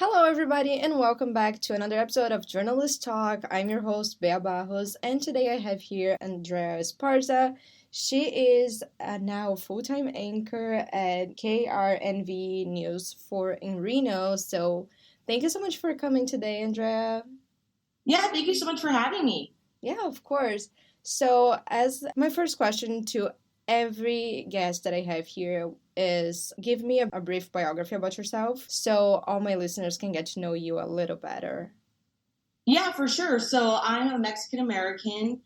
Hello, everybody, and welcome back to another episode of Journalist Talk. I'm your host, Bea Barros, and today I have here Andrea Esparza. She is now full-time anchor at KRNV News 4 in Reno. So, thank you so much for coming today, Andrea. Yeah, thank you so much for having me. Yeah, of course. So, as my first question to every guest that I have here is give me a brief biography about yourself so all my listeners can get to know you a little better. Yeah, for sure. So I'm a Mexican American,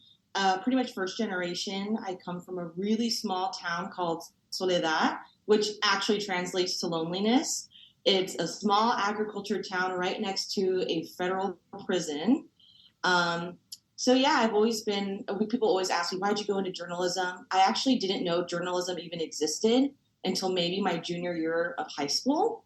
pretty much first generation. I come from a really small town called Soledad, which actually translates to loneliness. It's a small agriculture town right next to a federal prison. Um, so yeah, I've always been. People always ask me, "Why'd you go into journalism?" I actually didn't know journalism even existed until maybe my junior year of high school.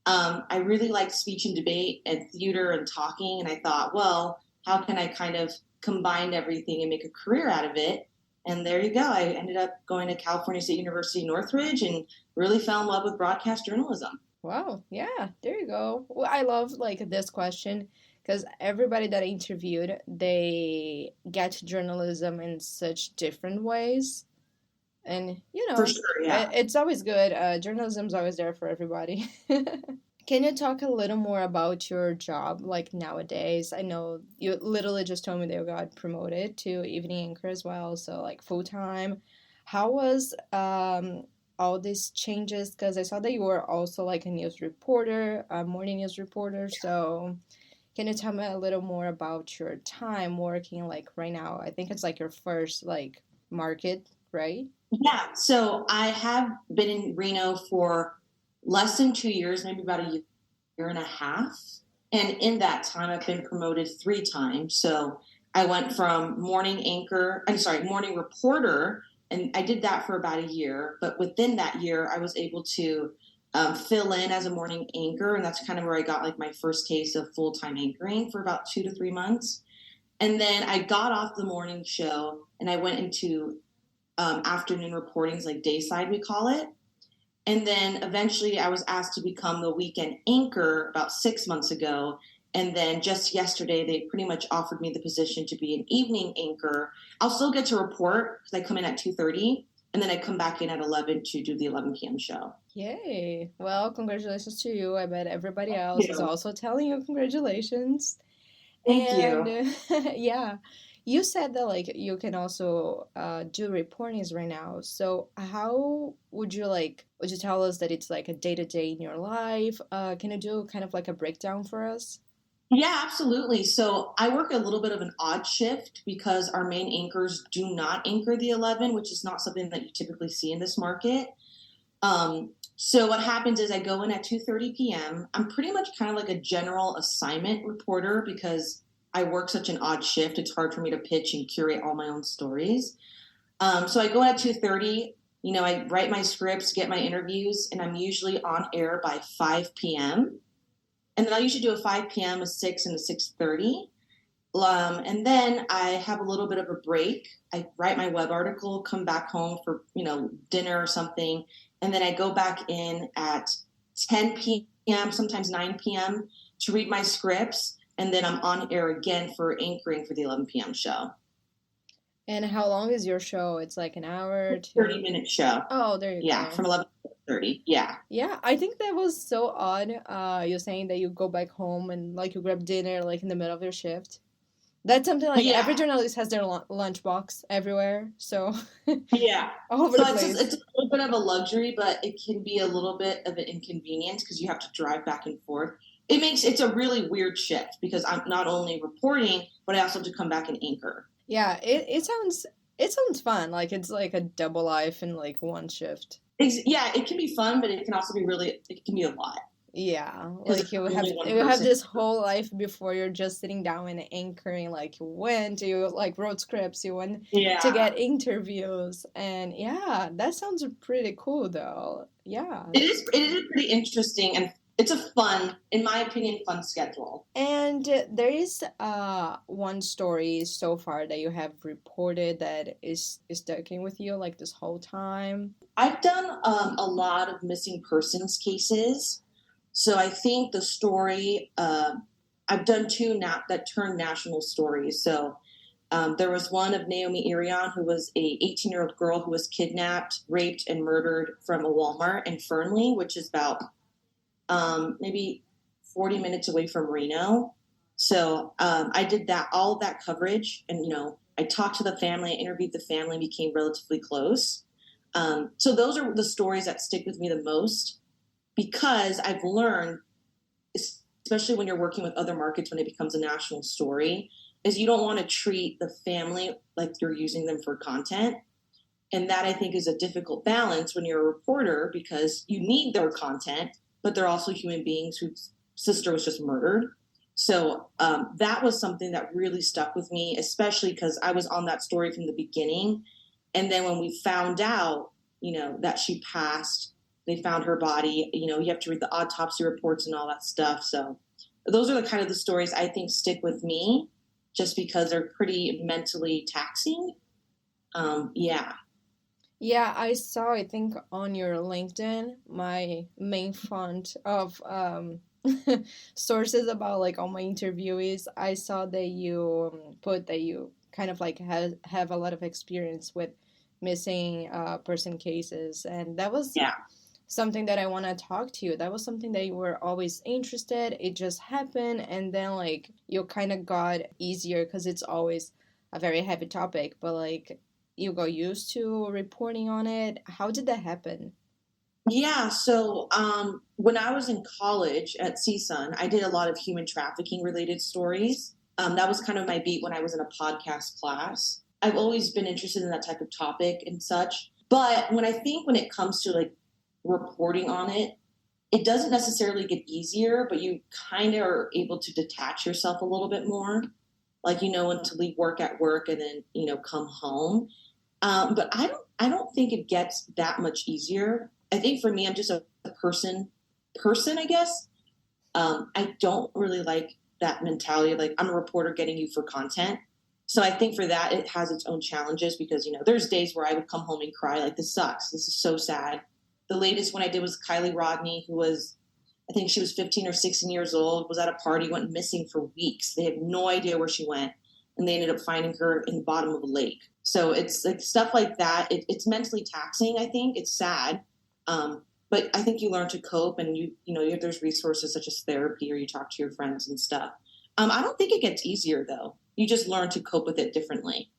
I really liked speech and debate and theater and talking, and I thought, well, how can I kind of combine everything and make a career out of it? And there you go. I ended up going to California State University Northridge and really fell in love with broadcast journalism. Wow, yeah, there you go. Well, I love like this question because everybody that I interviewed, they get to journalism in such different ways. And For sure, yeah. it's always good. Journalism's always there for everybody. Can you talk a little more about your job, like nowadays? I know you literally just told me that you got promoted to evening anchor as well, so like full time. How was all these changes? Because I saw that you were also like a news reporter, a morning news reporter. So can you tell me a little more about your time working like right now? I think it's like your first like market, right? Yeah, so I have been in Reno for less than 2 years, maybe about a year and a half. And in that time, I've been promoted 3 times. So I went from morning reporter, and I did that for about a year. But within that year, I was able to fill in as a morning anchor. And that's kind of where I got like my first taste of full time anchoring for about 2 to 3 months. And then I got off the morning show and I went into afternoon reportings, like dayside, we call it. And then eventually I was asked to become the weekend anchor about 6 months ago. And then just yesterday, they pretty much offered me the position to be an evening anchor. I'll still get to report because I come in at 2:30 and then I come back in at 11 to do the 11 p.m. show. Yay. Well, congratulations to you. I bet everybody else is Yeah. also telling you congratulations. Thank And you. yeah, you said that like you can also do reportings right now. So how would you tell us that it's like a day to day in your life? Can you do kind of like a breakdown for us? Yeah, absolutely. So I work a little bit of an odd shift because our main anchors do not anchor the 11, which is not something that you typically see in this market. So what happens is I go in at 2:30 p.m. I'm pretty much kind of like a general assignment reporter because I work such an odd shift. It's hard for me to pitch and curate all my own stories. So I go in at 2:30. I write my scripts, get my interviews, and I'm usually on air by 5 p.m. And then I usually do a 5 p.m., a 6, and a 6:30. And then I have a little bit of a break. I write my web article, come back home for dinner or something, and then I go back in at 10 p.m., sometimes 9 p.m. to read my scripts, and then I'm on air again for anchoring for the 11 p.m. show. And how long is your show? It's like an hour, 30-minute show. Oh, there you Yeah, go. from 11 to 30. Yeah. Yeah, I think that was so odd. You're saying that you go back home and like you grab dinner like in the middle of your shift. That's something like every Yeah. journalist has their lunchbox everywhere, so Yeah. all over So the it's just place. it's a little bit of a luxury, but it can be a little bit of an inconvenience because you have to drive back and forth. It's a really weird shift because I'm not only reporting, but I also have to come back and anchor. Yeah, it sounds fun. Like it's like a double life in like one shift. Yeah, it can be fun, but it can also be it can be a lot Yeah, because like it's only one you have person. this whole life before you're just sitting down and anchoring. Like you like wrote scripts, you went to Yeah. get interviews, and yeah, that sounds pretty cool though. Yeah. It is pretty interesting and it's a fun, in my opinion, fun schedule. And there is one story so far that you have reported that is sticking with you like this whole time. I've done a lot of missing persons cases. So I think the story, I've done two now that turned national stories. So there was one of Naomi Irion, who was a 18-year-old girl who was kidnapped, raped, and murdered from a Walmart in Fernley, which is about maybe 40 minutes away from Reno. So I did that, all of that coverage, and I talked to the family, I interviewed the family, became relatively close. So those are the stories that stick with me the most because I've learned, especially when you're working with other markets when it becomes a national story, is you don't want to treat the family like you're using them for content. And that I think is a difficult balance when you're a reporter because you need their content, but they're also human beings whose sister was just murdered. So that was something that really stuck with me, especially because I was on that story from the beginning. And then when we found out, that she passed, they found her body, you have to read the autopsy reports and all that stuff. So those are the kind of the stories I think stick with me just because they're pretty mentally taxing. Yeah. Yeah, I saw, I think on your LinkedIn, my main font of sources about like all my interviewees, I saw that you put that you kind of like have a lot of experience with missing person cases. And that was Yeah. something that I want to talk to you. That was something that you were always interested. It just happened. And then like you kind of got easier because it's always a very heavy topic, but like you got used to reporting on it. How did that happen? Yeah, so when I was in college at CSUN, I did a lot of human trafficking related stories. That was kind of my beat when I was in a podcast class. I've always been interested in that type of topic and such. But when it comes to like reporting on it, it doesn't necessarily get easier, but you kind of are able to detach yourself a little bit more. Like you know when to leave work at work and then, come home. But I don't think it gets that much easier. I think for me, I'm just a person, I guess. I don't really like that mentality of like I'm a reporter getting you for content. So I think for that it has its own challenges because there's days where I would come home and cry like this sucks. This is so sad. The latest one I did was Kylie Rodney, who was I think she was 15 or 16 years old, was at a party, went missing for weeks. They had no idea where she went, and they ended up finding her in the bottom of a lake. So it's like stuff like that. It's mentally taxing. I think it's sad, but I think you learn to cope, and there's resources such as therapy, or you talk to your friends and stuff. I don't think it gets easier though. You just learn to cope with it differently.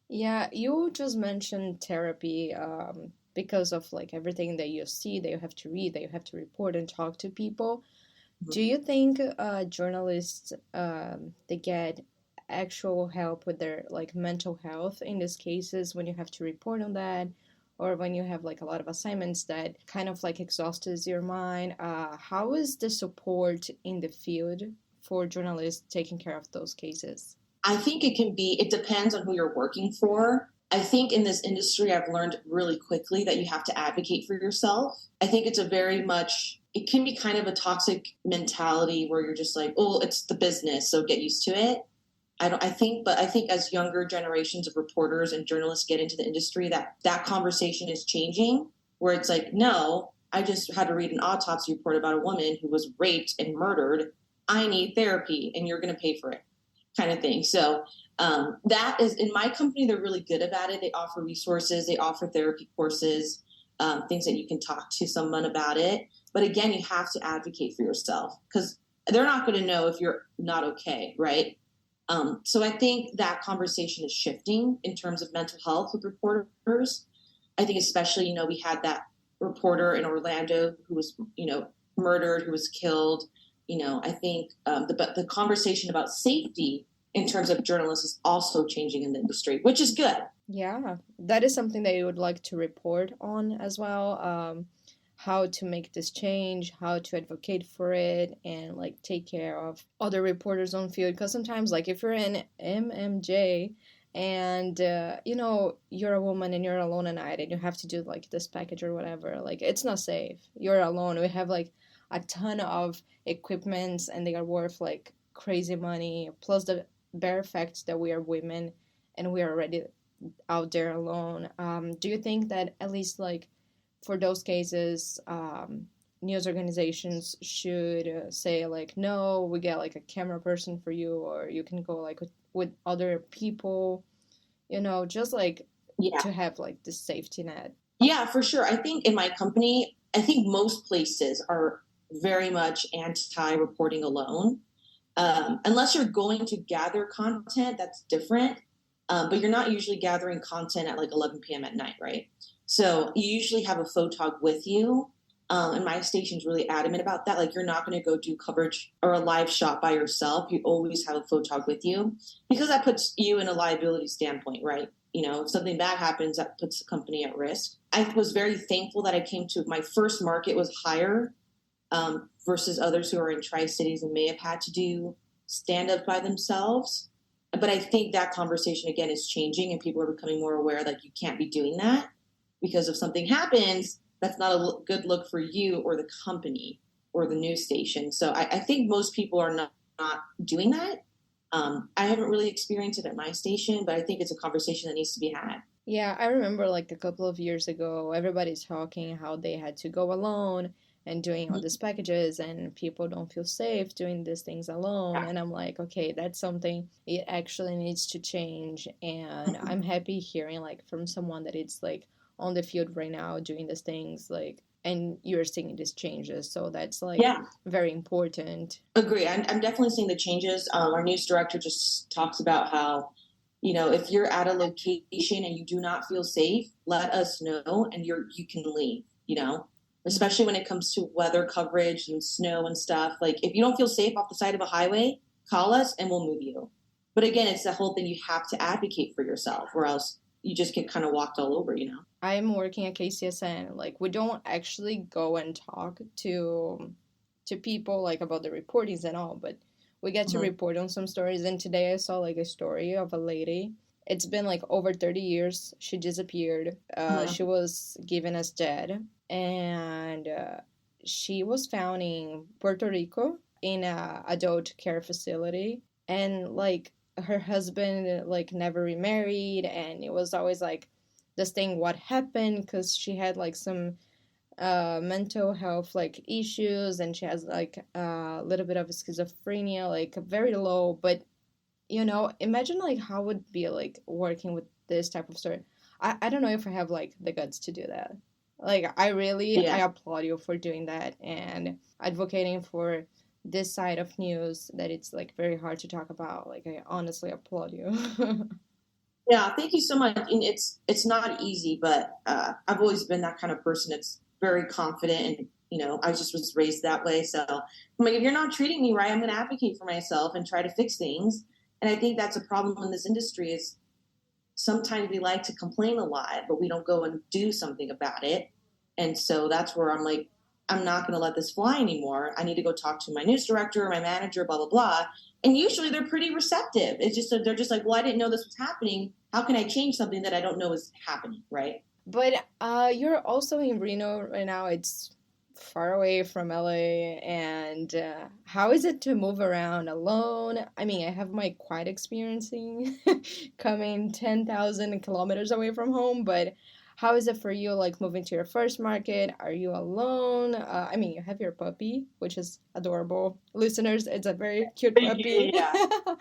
Yeah, you just mentioned therapy because of like everything that you see, that you have to read, that you have to report and talk to people. Do you think journalists they get actual help with their like mental health in these cases when you have to report on that, or when you have like a lot of assignments that kind of like exhausts your mind? How is the support in the field for journalists taking care of those cases? I think it depends on who you're working for. I think in this industry, I've learned really quickly that you have to advocate for yourself. I think it can be kind of a toxic mentality where you're just like, oh, it's the business, so get used to it. But I think as younger generations of reporters and journalists get into the industry, that conversation is changing where it's like, no, I just had to read an autopsy report about a woman who was raped and murdered. I need therapy and you're going to pay for it kind of thing. So that is in my company, they're really good about it. They offer resources, they offer therapy courses, things that you can talk to someone about it. But again, you have to advocate for yourself because they're not going to know if you're not okay, right? So I think that conversation is shifting in terms of mental health with reporters. I think especially, we had that reporter in Orlando who was, murdered, who was killed. I think the conversation about safety in terms of journalists is also changing in the industry, which is good. Yeah, that is something that you would like to report on as well. How to make this change, how to advocate for it, and like take care of other reporters on field. Because sometimes, like if you're in MMJ and you're a woman and you're alone at night and you have to do like this package or whatever, like it's not safe. You're alone. We have like a ton of equipments and they are worth like crazy money. Plus the bare fact that we are women and we are already out there alone. Do you think that at least like for those cases, news organizations should say like, no, we get like a camera person for you, or you can go like with other people, just like Yeah. to have like this safety net. Yeah, for sure. I think in my company, I think most places are very much anti reporting alone. Unless you're going to gather content, that's different. But you're not usually gathering content at like 11 p.m. at night, right? So you usually have a photog with you. And my station's really adamant about that. Like, you're not going to go do coverage or a live shot by yourself. You always have a photog with you because that puts you in a liability standpoint, right? If something bad happens, that puts the company at risk. I was very thankful that I came to my first market was higher versus others who are in Tri-Cities and may have had to do stand-up by themselves. But I think that conversation, again, is changing and people are becoming more aware that you can't be doing that because if something happens, that's not a good look for you or the company or the news station. So I think most people are not doing that. I haven't really experienced it at my station, but I think it's a conversation that needs to be had. Yeah, I remember like a couple of years ago, everybody's talking how they had to go alone and doing all these packages, and people don't feel safe doing these things alone. Yeah. And I'm like, okay, that's something it actually needs to change. And I'm happy hearing like from someone that it's like on the field right now doing these things, like, and you're seeing these changes. So that's like Yeah. very important. Agree. I'm definitely seeing the changes. Our news director just talks about how, if you're at a location and you do not feel safe, let us know and you can leave, especially when it comes to weather coverage and snow and stuff. Like, if you don't feel safe off the side of a highway, call us and we'll move you. But again, it's the whole thing. You have to advocate for yourself or else you just get kind of walked all over. I'm working at KCSN. Like, we don't actually go and talk to people like about the reportings and all, but we get to Mm-hmm. report on some stories. And today I saw like a story of a lady. It's been like over 30 years. She disappeared. She Mm-hmm. was given as dead, and she was found in Puerto Rico in a adult care facility. And like her husband like never remarried, and it was always like this thing what happened because she had like some mental health like issues, and she has like a little bit of schizophrenia, like very low. But imagine like how it would be like working with this type of story. I don't know if I have like the guts to do that. Like, I Yeah. applaud you for doing that and advocating for this side of news that it's like very hard to talk about. Like, I honestly applaud you. Yeah, thank you so much. And it's not easy, but I've always been that kind of person. It's very confident, and I just was raised that way. So I'm like, if you're not treating me right, I'm going to advocate for myself and try to fix things. And I think that's a problem in this industry is sometimes we like to complain a lot, but we don't go and do something about it. And so that's where I'm like, I'm not going to let this fly anymore. I need to go talk to my news director, my manager, blah, blah, blah. And usually they're pretty receptive. It's just that they're just like, well, I didn't know this was happening. How can I change something that I don't know is happening? Right. But you're also in Reno right now. It's far away from LA. And how is it to move around alone? I mean, I have my quiet experiencing coming 10,000 kilometers away from home, but how is it for you, like moving to your first market? Are you alone? I mean, you have your puppy, which is adorable. Listeners, it's a very cute Thank you. puppy. Yeah.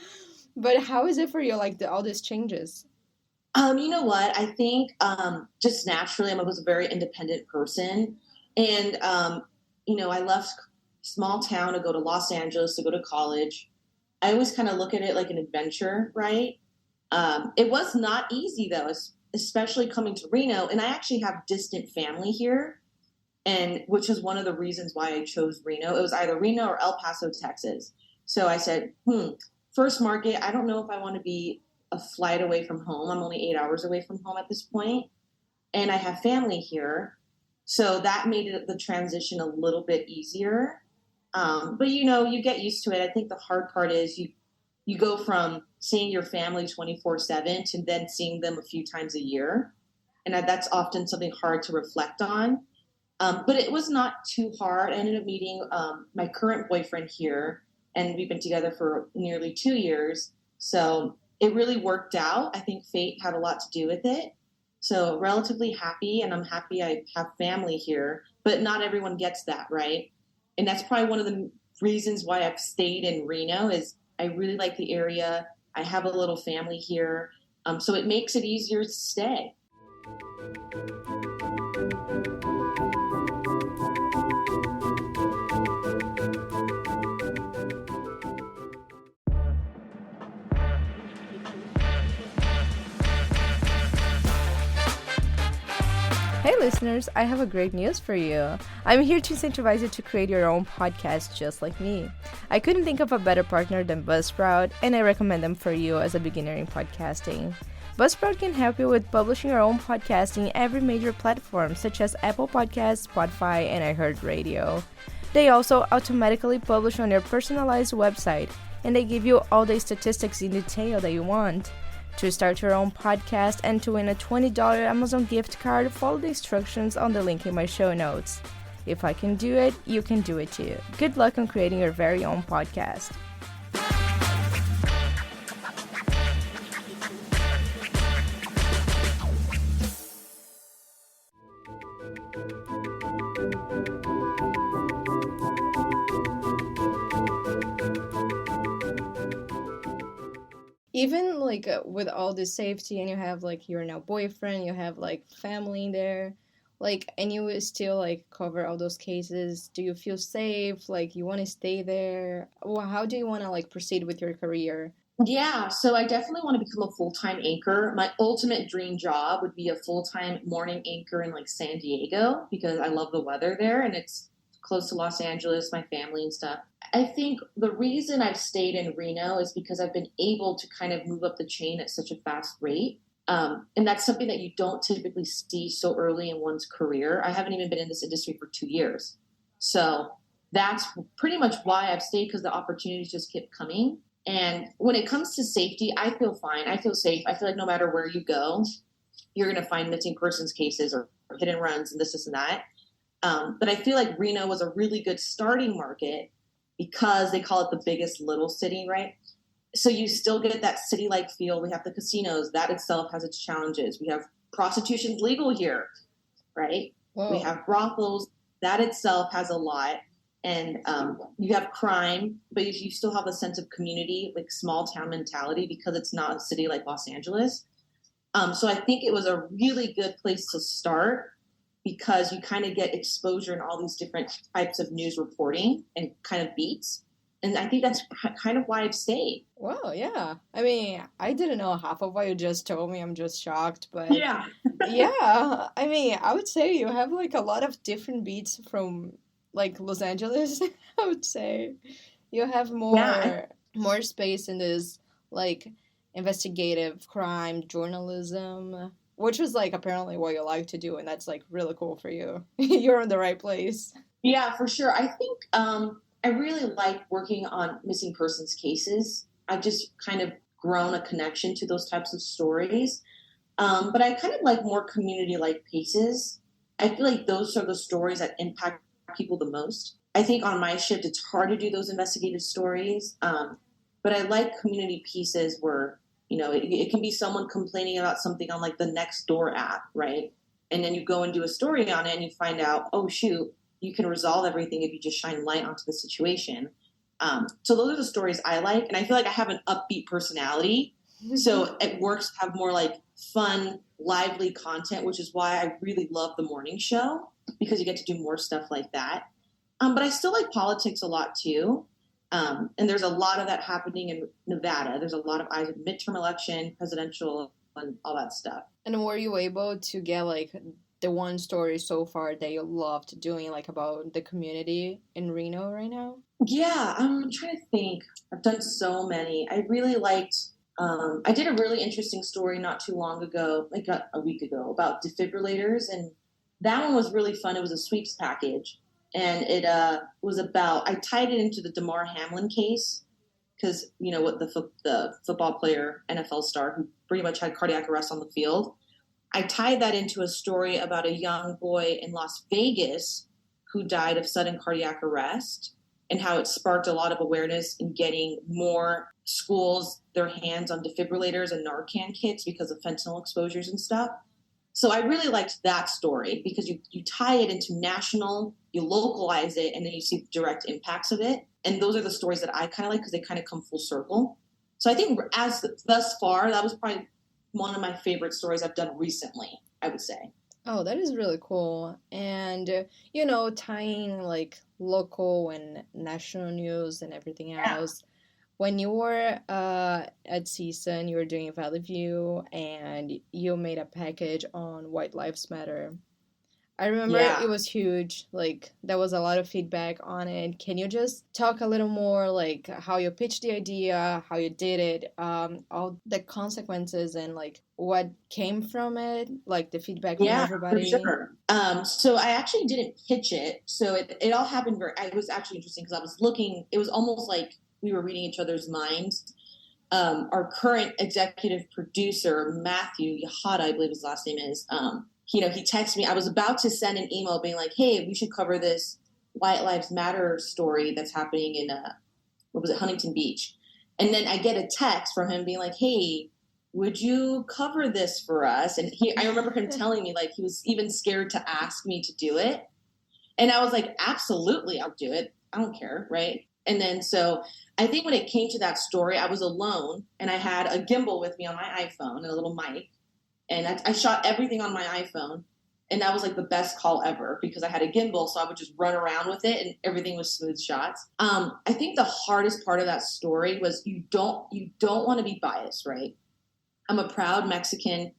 But how is it for you, like all these changes? You know what? I think just naturally, I was a very independent person. And, I left small town to go to Los Angeles to go to college. I always kind of look at it like an adventure, right? It was not easy, though, especially coming to Reno. And I actually have distant family here, and which is one of the reasons why I chose Reno. It was either Reno or El Paso, Texas. So I said, first market, I don't know if I want to be a flight away from home. I'm only 8 hours away from home at this point, and I have family here. So that made the transition a little bit easier. But you get used to it. I think the hard part is you go from seeing your family 24/7 to then seeing them a few times a year, and that's often something hard to reflect on. But it was not too hard. I ended up meeting my current boyfriend here, and we've been together for nearly 2 years. So it really worked out. I think fate had a lot to do with it. So relatively happy, and I'm happy I have family here, but not everyone gets that, right? And that's probably one of the reasons why I've stayed in Reno is I really like the area. I have a little family here. So it makes it easier to stay. Hey listeners, I have a great news for you. I'm here to incentivize you to create your own podcast just like me. I couldn't think of a better partner than Buzzsprout, and I recommend them for you as a beginner in podcasting. Buzzsprout can help you with publishing your own podcast in every major platform such as Apple Podcasts, Spotify, and iHeartRadio. They also automatically publish on your personalized website, and they give you all the statistics in detail that you want. To start your own podcast and to win a $20 Amazon gift card, follow the instructions on the link in my show notes. If I can do it, you can do it too. Good luck on creating your very own podcast. Even like with all this safety, and you have like your now boyfriend, you have like family in there, like, and you will still like cover all those cases. Do you feel safe? Like, you want to stay there? Well, how do you want to like proceed with your career? Yeah, so I definitely want to become a full-time anchor. My ultimate dream job would be a full-time morning anchor in like San Diego because I love the weather there and it's close to Los Angeles, my family and stuff. I think the reason I've stayed in Reno is because I've been able to kind of move up the chain at such a fast rate. And that's something that you don't typically see so early in one's career. I haven't even been in this industry for 2 years. So that's pretty much why I've stayed because the opportunities just kept coming. And when it comes to safety, I feel fine. I feel safe. I feel like no matter where you go, you're going to find missing persons cases or hit and runs and this and that. But I feel like Reno was a really good starting market because they call it the biggest little city, right? So you still get that city-like feel. We have the casinos. That itself has its challenges. We have prostitution's legal here, right? Whoa. We have brothels. That itself has a lot. And you have crime, but you still have a sense of community, like small town mentality, because it's not a city like Los Angeles. So I think it was a really good place to start because you kind of get exposure in all these different types of news reporting and kind of beats. And I think that's kind of why I've stayed. Wow, yeah. I mean, I didn't know half of what you just told me. I'm just shocked, but Yeah. yeah. I mean, I would say you have like a lot of different beats from like Los Angeles. I would say you have more space in this like investigative crime journalism, which was like apparently what you like to do, and that's like really cool for you. You're in the right place. Yeah, for sure. I think I really like working on missing persons cases. I've just kind of grown a connection to those types of stories. But I kind of like more community-like pieces. I feel like those are the stories that impact people the most. I think on my shift, it's hard to do those investigative stories. But I like community pieces where, it can be someone complaining about something on like the Nextdoor app, right? And then you go and do a story on it and you find out, oh, shoot, you can resolve everything if you just shine light onto the situation. So those are the stories I like. And I feel like I have an upbeat personality. So it works to have more like fun, lively content, which is why I really love the morning show because you get to do more stuff like that. But I still like politics a lot too. And there's a lot of that happening in Nevada. There's a lot of midterm election, presidential, and all that stuff. And were you able to get like the one story so far that you loved doing, like about the community in Reno right now? Yeah, I'm trying to think. I've done so many. I really liked, I did a really interesting story not too long ago, like a week ago, about defibrillators. And that one was really fun. It was a sweeps package. And it was about, I tied it into the Damar Hamlin case because, what the football player, NFL star, who pretty much had cardiac arrest on the field. I tied that into a story about a young boy in Las Vegas who died of sudden cardiac arrest and how it sparked a lot of awareness in getting more schools their hands on defibrillators and Narcan kits because of fentanyl exposures and stuff. So I really liked that story because you tie it into national, you localize it, and then you see the direct impacts of it. And those are the stories that I kind of like because they kind of come full circle. So I think as thus far, that was probably one of my favorite stories I've done recently, I would say. Oh, that is really cool. And, tying like local and national news and everything Yeah. else. When you were at Season, you were doing Valley View and you made a package on White Lives Matter. I remember Yeah. it was huge. Like, there was a lot of feedback on it. Can you just talk a little more, like, how you pitched the idea, how you did it, all the consequences, and, like, what came from it, like, the feedback from Yeah, for everybody? sure. So I actually didn't pitch it. So it all happened it was actually interesting because I was looking, it was almost like we were reading each other's minds. Our current executive producer, Matthew Yahada, I believe his last name is, he texted me. I was about to send an email being like, hey, we should cover this White Lives Matter story that's happening in, what was it, Huntington Beach. And then I get a text from him being like, hey, would you cover this for us? And I remember him telling me like he was even scared to ask me to do it. And I was like, absolutely, I'll do it. I don't care, right? And then so I think when it came to that story, I was alone and I had a gimbal with me on my iPhone and a little mic. And I shot everything on my iPhone. And that was like the best call ever because I had a gimbal, so I would just run around with it and everything was smooth shots. I think the hardest part of that story was you don't want to be biased, right? I'm a proud Mexican,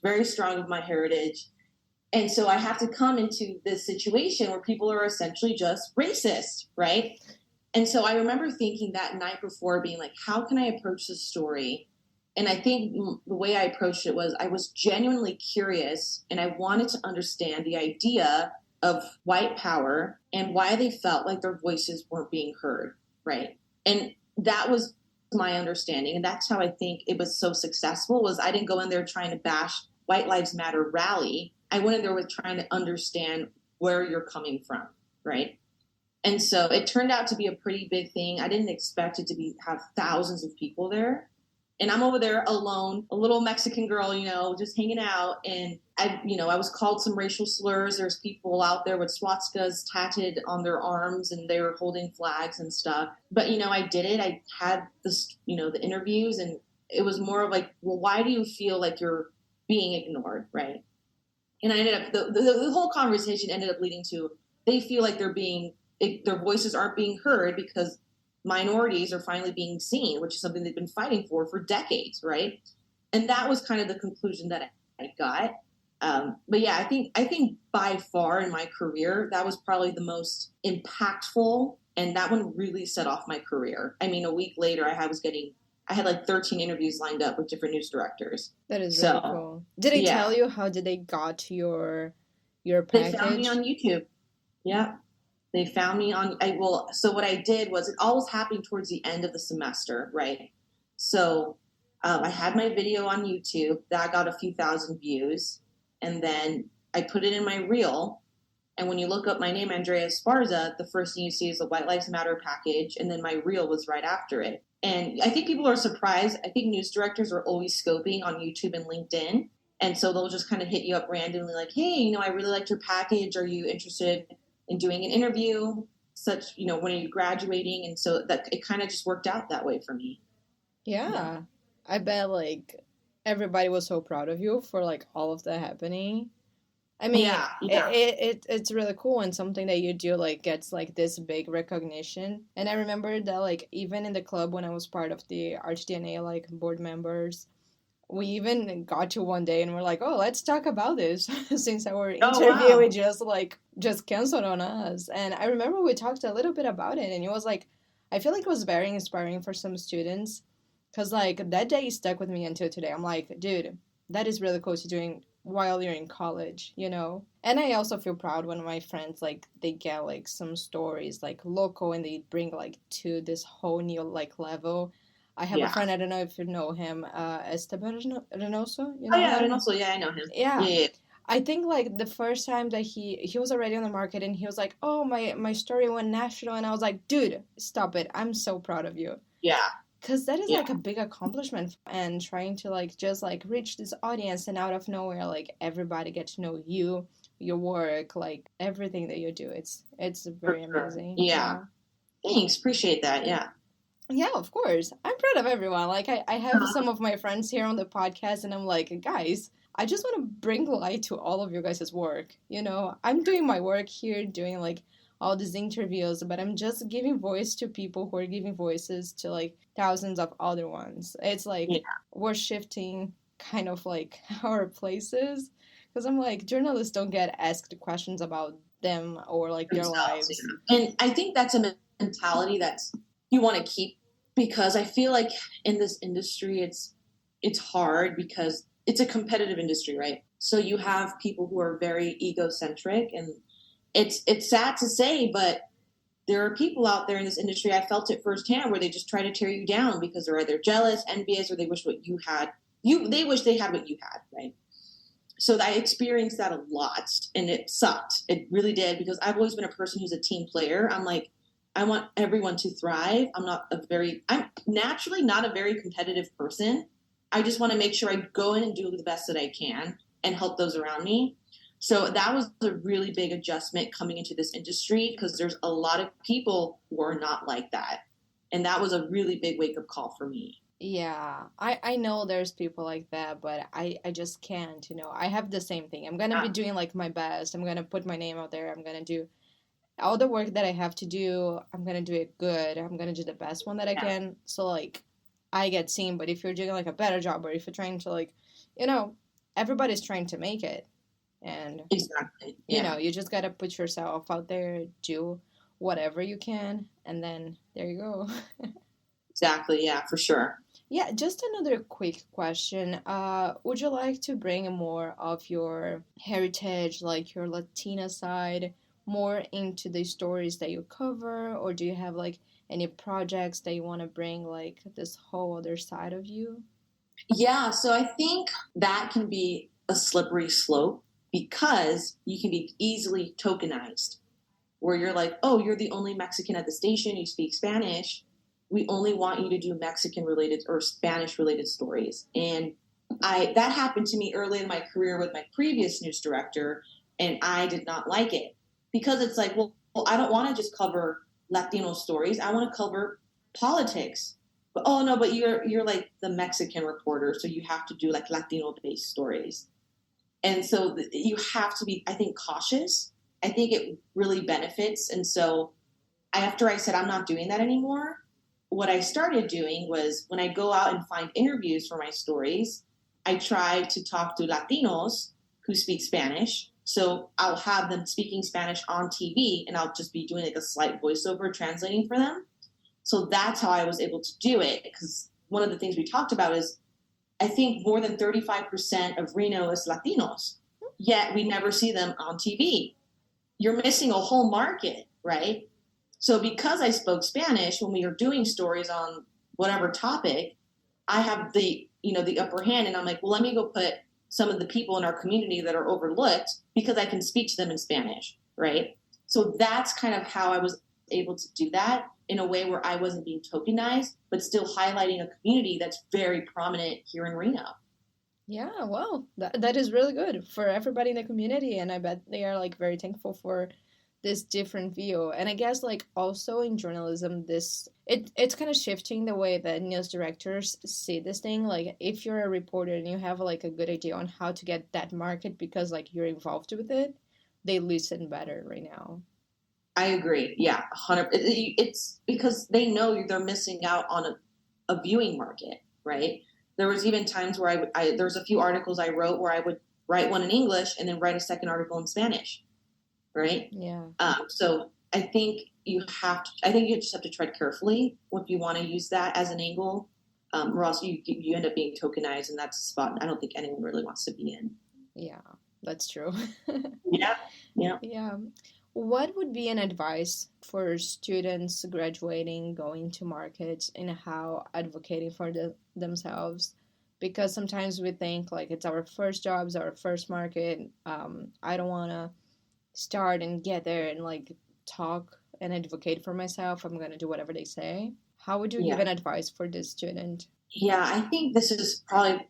very strong with my heritage. And so I have to come into this situation where people are essentially just racist, right? And so I remember thinking that night before, being like, how can I approach this story? And I think the way I approached it was I was genuinely curious and I wanted to understand the idea of white power and why they felt like their voices weren't being heard, right? And that was my understanding. And that's how I think it was so successful was I didn't go in there trying to bash White Lives Matter rally. I went in there with trying to understand where you're coming from, right? And so it turned out to be a pretty big thing. I didn't expect it to have thousands of people there. And I'm over there alone, a little Mexican girl, just hanging out. And I was called some racial slurs. There's people out there with swastikas tatted on their arms and they were holding flags and stuff. But, I did it. I had this, the interviews and it was more of like, well, why do you feel like you're being ignored? Right. And I ended up, the whole conversation ended up leading to, they feel like their voices aren't being heard because minorities are finally being seen, which is something they've been fighting for decades, right? And that was kind of the conclusion that I got. But yeah, I think by far in my career, that was probably the most impactful, and that one really set off my career. I mean, a week later, I had like 13 interviews lined up with different news directors. That is really So cool. Did they yeah, tell you how did they got to your they found me package? on YouTube. Yeah. They found me on, so what I did was it all was happening towards the end of the semester, right? So I had my video on YouTube that got a few thousand views. And then I put it in my reel. And when you look up my name, Andrea Esparza, the first thing you see is the White Lives Matter package. And then my reel was right after it. And I think people are surprised. I think news directors are always scoping on YouTube and LinkedIn. And so they'll just kind of hit you up randomly like, hey, I really liked your package. Are you interested in doing an interview? When are you graduating? And so that it kind of just worked out that way for me. Yeah. Yeah. I bet like everybody was so proud of you for like all of that happening. I mean, Yeah. Yeah. it's really cool and something that you do like gets like this big recognition. And I remember that like even in the club when I was part of the ArchDNA like board members, we even got to one day and we're like, oh, let's talk about this since our Oh, interview wow. it just canceled on us. And I remember we talked a little bit about it and it was like I feel like it was very inspiring for some students because like that day stuck with me until today. I'm like, dude, that is really cool to doing while you're in college. And I also feel proud when my friends like they get like some stories like local and they bring like to this whole new like level. I have a Yeah. friend, I don't know if you know him, Esteban Reynoso, you Oh, know yeah. And him? also, yeah, I know him. Yeah. Yeah. I think like the first time that he was already on the market and he was like, "Oh, my story went national." And I was like, "Dude, stop it. I'm so proud of you." Yeah. because that is Yeah, like a big accomplishment, and trying to like just like reach this audience, and out of nowhere like everybody get to know you, your work, like everything that you do. It's for very sure. amazing. Yeah. Yeah. Thanks. Appreciate that. Yeah. Yeah, of course. I'm proud of everyone. Like I have some of my friends here on the podcast, and I'm like, guys, I just want to bring light to all of your guys' work. I'm doing my work here, doing like all these interviews, but I'm just giving voice to people who are giving voices to like thousands of other ones. It's like Yeah. we're shifting kind of like our places, because I'm like, journalists don't get asked questions about them or like their Themselves. lives. Yeah. And I think that's a mentality that's you want to keep because I feel like in this industry it's hard because it's a competitive industry, right? So you have people who are very egocentric and it's sad to say, but there are people out there in this industry, I felt it firsthand, where they just try to tear you down because they're either jealous, envious, or they wish what you had. They wish they had what you had, right? So I experienced that a lot and it sucked. It really did because I've always been a person who's a team player. I'm like, I want everyone to thrive. I'm naturally not a very competitive person. I just want to make sure I go in and do the best that I can and help those around me. So that was a really big adjustment coming into this industry because there's a lot of people who are not like that. And that was a really big wake up call for me. Yeah, I know there's people like that, but I just can't. I have the same thing. I'm gonna be Yeah, doing like my best. I'm gonna put my name out there. I'm gonna do all the work that I have to do. I'm gonna do it good. I'm gonna do the best one that I yeah, can. So like I get seen, but if you're doing like a better job, or if you're trying to like, you know, everybody's trying to make it. And exactly. Yeah, you just gotta put yourself out there, do whatever you can, and then there you go. exactly. Yeah, for sure. Yeah, just another quick question. Would you like to bring more of your heritage, like your Latina side, more into the stories that you cover, or do you have like any projects that you want to bring like this whole other side of you? Yeah, so I think that can be a slippery slope because you can be easily tokenized, where you're like, oh, you're the only Mexican at the station, you speak Spanish. We only want you to do Mexican related or Spanish related stories. And that happened to me early in my career with my previous news director, and I did not like it because it's like, well I don't want to just cover Latino stories. I want to cover politics. But oh no, but you're like the Mexican reporter, so you have to do like Latino based stories. And so you have to be, I think, cautious. I think it really benefits. And so after I said I'm not doing that anymore, what I started doing was when I go out and find interviews for my stories, I try to talk to Latinos who speak Spanish. So I'll have them speaking Spanish on TV and I'll just be doing like a slight voiceover translating for them. So that's how I was able to do it. Because one of the things we talked about is I think more than 35% of Reno is Latinos, yet we never see them on TV. You're missing a whole market, right? So because I spoke Spanish when we were doing stories on whatever topic, I have the upper hand and I'm like, well, let me go put some of the people in our community that are overlooked because I can speak to them in Spanish, right? So that's kind of how I was able to do that in a way where I wasn't being tokenized, but still highlighting a community that's very prominent here in Reno. Yeah, well, that is really good for everybody in the community, and I bet they are like very thankful for this different view. And I guess like also in journalism, it's kind of shifting the way that news directors see this thing. Like if you're a reporter and you have like a good idea on how to get that market because like you're involved with it, they listen better right now. I agree. Yeah, 100. It's because they know they're missing out on a viewing market, right? There was even times where there was a few articles I wrote where I would write one in English and then write a second article in Spanish, right? Yeah. So I think I think you just have to tread carefully if you want to use that as an angle, or else you end up being tokenized, and that's a spot I don't think anyone really wants to be in. Yeah, that's true. Yeah, yeah. Yeah. What would be an advice for students graduating, going to markets, and how advocating for themselves? Because sometimes we think like it's our first jobs, our first market. I don't want to start and get there and like talk and advocate for myself. I'm going to do whatever they say. How would you give Yeah. an advice for this student? Yeah, I think this is probably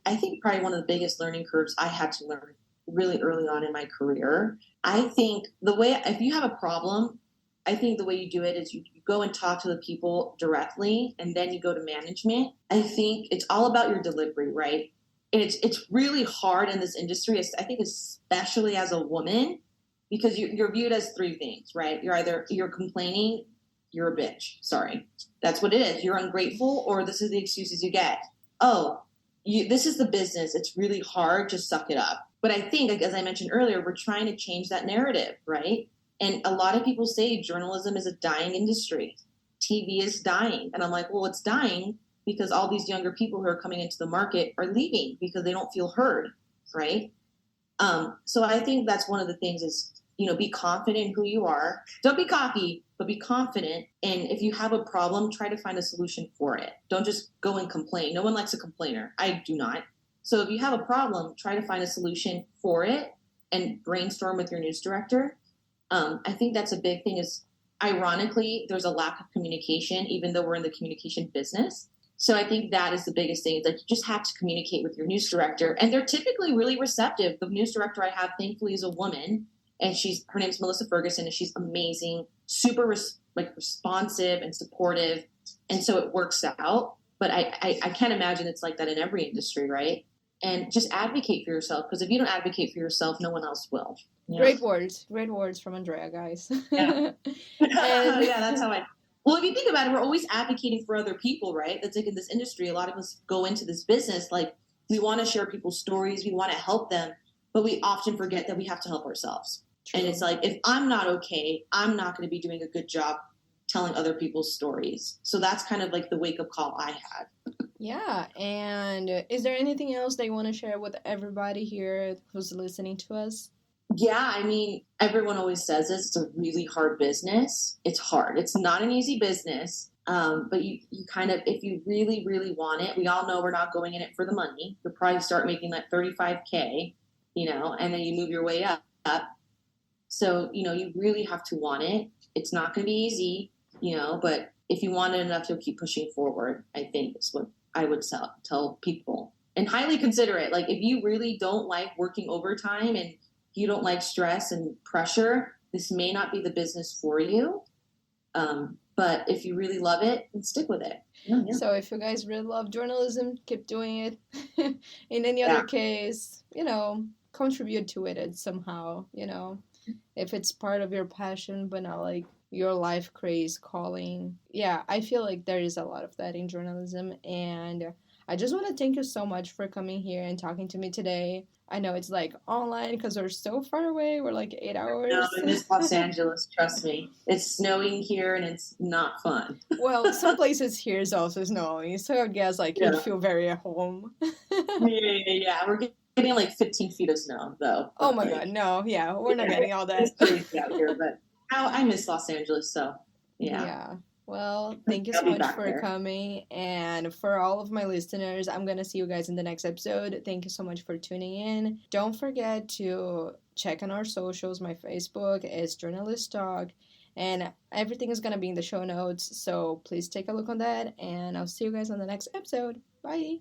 one of the biggest learning curves I had to learn really early on in my career. I think if you have a problem, I think the way you do it is you go and talk to the people directly and then you go to management. I think it's all about your delivery, right? And it's really hard in this industry, I think especially as a woman, because you're viewed as three things, right? You're complaining, you're a bitch. Sorry. That's what it is. You're ungrateful, or this is the excuses you get. Oh, this is the business. It's really hard. Just suck it up. But I think, like, as I mentioned earlier, we're trying to change that narrative, right? And a lot of people say journalism is a dying industry. TV is dying. And I'm like, well, it's dying because all these younger people who are coming into the market are leaving because they don't feel heard, right? So I think that's one of the things is, be confident in who you are. Don't be cocky, but be confident. And if you have a problem, try to find a solution for it. Don't just go and complain. No one likes a complainer. I do not. So if you have a problem, try to find a solution for it and brainstorm with your news director. I think that's a big thing is, ironically, there's a lack of communication, even though we're in the communication business. So I think that is the biggest thing. Is like you just have to communicate with your news director, and they're typically really receptive. The news director I have, thankfully, is a woman, and her name's Melissa Ferguson, and she's amazing, super responsive and supportive, and so it works out. But I can't imagine it's like that in every industry, right? And just advocate for yourself, because if you don't advocate for yourself, no one else will. Yeah. Great words from Andrea, guys. Yeah. And Yeah, that's how I. Well, if you think about it, we're always advocating for other people, right? That's like in this industry, a lot of us go into this business like we want to share people's stories, we want to help them, but we often forget that we have to help ourselves. True. And it's like, if I'm not okay, I'm not going to be doing a good job telling other people's stories. So that's kind of like the wake up call I had. Yeah, and is there anything else that you want to share with everybody here who's listening to us? Yeah, I mean, everyone always says this. It's a really hard business. It's hard. It's not an easy business. But you kind of, if you really, really want it, we all know we're not going in it for the money. You'll probably start making like 35K, and then you move your way up. So, you really have to want it. It's not going to be easy, but if you want it enough, you'll keep pushing forward, I think is what I would tell people. And highly consider it. Like, if you really don't like working overtime and you don't like stress and pressure, this may not be the business for you. But if you really love it, then stick with it. Yeah. So if you guys really love journalism, keep doing it. In any other case, contribute to it somehow, if it's part of your passion, but not like your life craze calling. Yeah, I feel like there is a lot of that in journalism, and I just want to thank you so much for coming here and talking to me today. I know it's like online because we're so far away. We're like 8 hours. No, I miss Los Angeles. Trust me. It's snowing here and it's not fun. Well, some places here is also snowing, so I guess you'd feel very at home. Yeah. We're getting like 15 feet of snow, though. Oh my God, no. Yeah, we're not getting all that. It's crazy out here, but I miss Los Angeles, so yeah. Yeah. Well, thank you so much for coming. And for all of my listeners, I'm going to see you guys in the next episode. Thank you so much for tuning in. Don't forget to check on our socials. My Facebook is Journalist Talk. And everything is going to be in the show notes. So please take a look on that. And I'll see you guys on the next episode. Bye.